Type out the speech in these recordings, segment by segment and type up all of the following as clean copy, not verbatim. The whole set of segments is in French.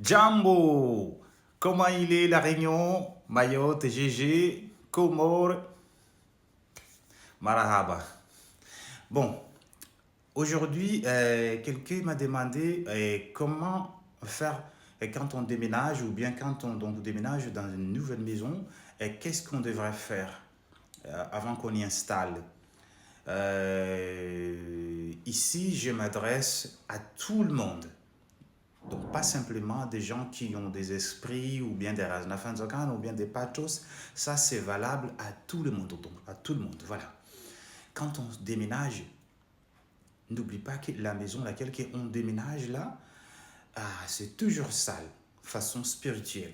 Jambo, comment il est la Réunion, Mayotte, GG, Comores, Marahaba. Bon, aujourd'hui, quelqu'un m'a demandé comment faire quand on déménage ou bien quand on donc, déménage dans une nouvelle maison, qu'est-ce qu'on devrait faire avant qu'on y installe. Ici, je m'adresse à tout le monde. Donc, pas simplement des gens qui ont des esprits ou bien des Raznafanzokan ou bien des Patos. Ça, c'est valable à tout le monde. Donc, à tout le monde. Voilà. Quand on déménage, n'oublie pas que la maison laquelle on déménage là, c'est toujours sale, façon spirituelle.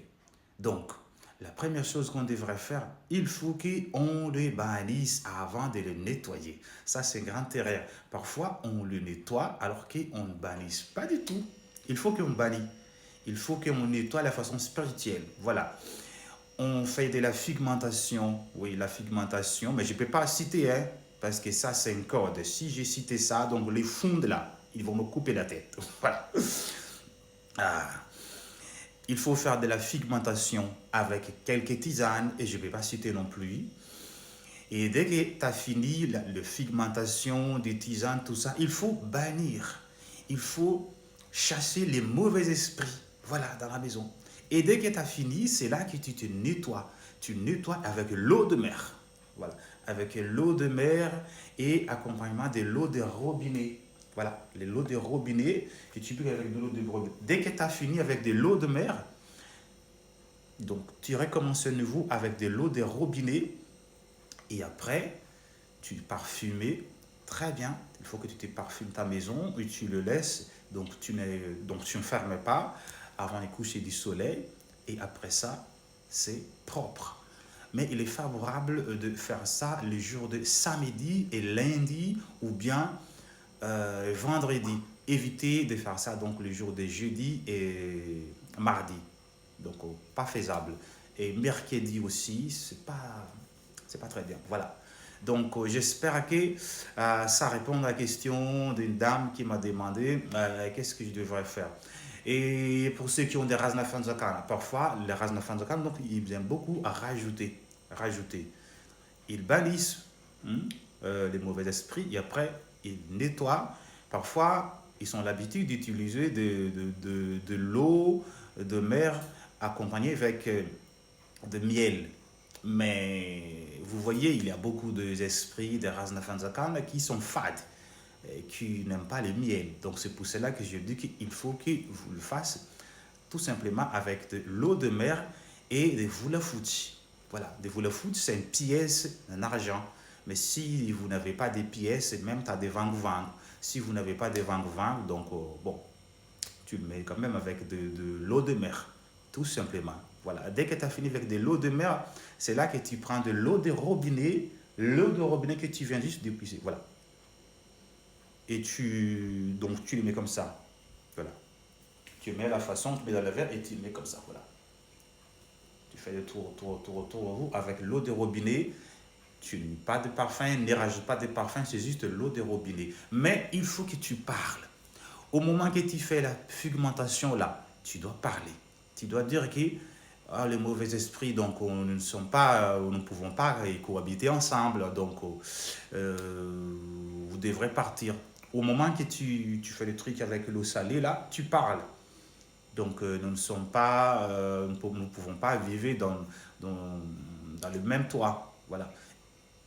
Donc, la première chose qu'on devrait faire, il faut qu'on le bannisse avant de le nettoyer. Ça, c'est une grande erreur. Parfois, on le nettoie alors qu'on ne bannisse pas du tout. Il faut qu'on bannisse. Il faut qu'on nettoie la façon spirituelle. Voilà. On fait de la figmentation. Oui, la figmentation, mais je ne peux pas citer, hein, parce que ça, c'est un code. Si j'ai cité ça, donc les fonds là, ils vont me couper la tête. Voilà. Ah. Il faut faire de la figmentation avec quelques tisanes, et je ne vais pas citer non plus. Et dès que tu as fini la figmentation, des tisanes, tout ça, il faut bannir. Il faut chasser les mauvais esprits, voilà, dans la maison. Et dès que tu as fini, c'est là que tu te nettoies. Tu nettoies avec l'eau de mer. Voilà, avec l'eau de mer et accompagnement de l'eau de robinet. Voilà, l'eau de robinet, et tu peux avec de l'eau de robinet. Dès que tu as fini avec de l'eau de mer, donc tu recommences à nouveau avec de l'eau de robinet et après, tu parfumes très bien. Il faut que tu te parfumes ta maison et tu le laisses. Donc tu ne fermes pas avant les coucher du soleil. Et après ça, c'est propre. Mais il est favorable de faire ça les jours de samedi et lundi ou bien vendredi. Évitez de faire ça donc les jours de jeudi et mardi. Donc pas faisable. Et mercredi aussi, c'est pas très bien. Voilà. Donc j'espère que ça répond à la question d'une dame qui m'a demandé qu'est-ce que je devrais faire. Et pour ceux qui ont des Raznafanzakan, parfois les Raznafanzakan, donc ils aiment beaucoup à rajouter. Ils bannissent les mauvais esprits et après ils nettoient. Parfois, ils ont l'habitude d'utiliser de l'eau de mer accompagnée avec de miel. Mais vous voyez, il y a beaucoup d'esprits, de Raznafanzakan qui sont fades, qui n'aiment pas le miel. Donc c'est pour cela que je dis qu'il faut que vous le fassiez tout simplement avec de l'eau de mer et des foot. Voilà, des foot, c'est une pièce en argent. Mais si vous n'avez pas des pièces, même tu as des vang-vang. Si vous n'avez pas des vang-vang, donc bon, tu le mets quand même avec de l'eau de mer, tout simplement. Voilà, dès que tu as fini avec de l'eau de mer, c'est là que tu prends de l'eau de robinet que tu viens juste d'épuiser. Voilà. Et donc tu le mets comme ça. Voilà. Tu mets à la façon, tu mets dans le verre et tu le mets comme ça. Voilà. Tu fais le tour avec l'eau de robinet. Tu n'as pas de parfum, ne rajoute pas de parfum, c'est juste l'eau de robinet. Mais il faut que tu parles. Au moment que tu fais la pigmentation là, tu dois parler. Tu dois dire que les mauvais esprits, donc nous ne sommes pas, nous ne pouvons pas cohabiter ensemble, donc vous devrez partir. Au moment que tu fais le truc avec l'eau salée là, tu parles. Donc nous ne sommes pas, nous ne pouvons pas vivre dans le même toit. Voilà.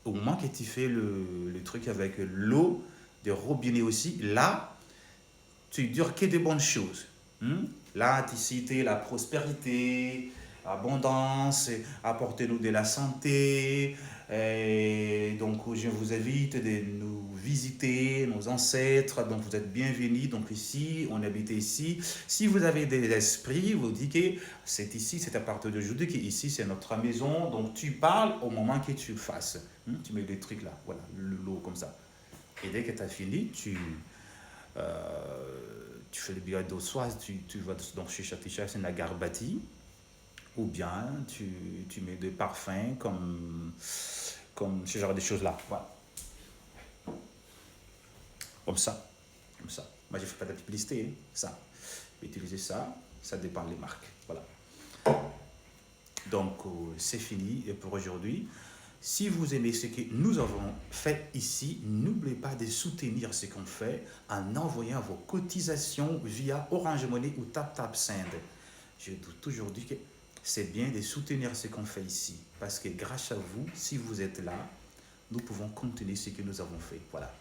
Au moment que tu fais le truc avec l'eau de robinet aussi, là, tu dis que des bonnes choses. Là, tu cites la prospérité, l'abondance, apportez-nous de la santé. Et donc, je vous invite de nous visiter, nos ancêtres. Donc, vous êtes bienvenus. Donc, ici, on habite ici. Si vous avez des esprits, vous dites que c'est ici, c'est à partir d'aujourd'hui, que ici, c'est notre maison. Donc, tu parles au moment que tu le fasses. Tu mets des trucs là, voilà, l'eau comme ça. Et dès que tu as fini, tu fais le billet d'eau, soit tu vas donc chez Chatisha, c'est Nagarbati, ou bien tu mets des parfums comme ce genre de choses-là. Voilà. Comme ça. Comme ça. Moi, je ne fais pas de publicité, hein. Ça. Je vais utiliser ça. Ça dépend des marques. Voilà. Donc, c'est fini pour aujourd'hui. Si vous aimez ce que nous avons fait ici, n'oubliez pas de soutenir ce qu'on fait en envoyant vos cotisations via Orange Money ou TapTapSend. Je dois toujours dire que c'est bien de soutenir ce qu'on fait ici. Parce que grâce à vous, si vous êtes là, nous pouvons continuer ce que nous avons fait. Voilà.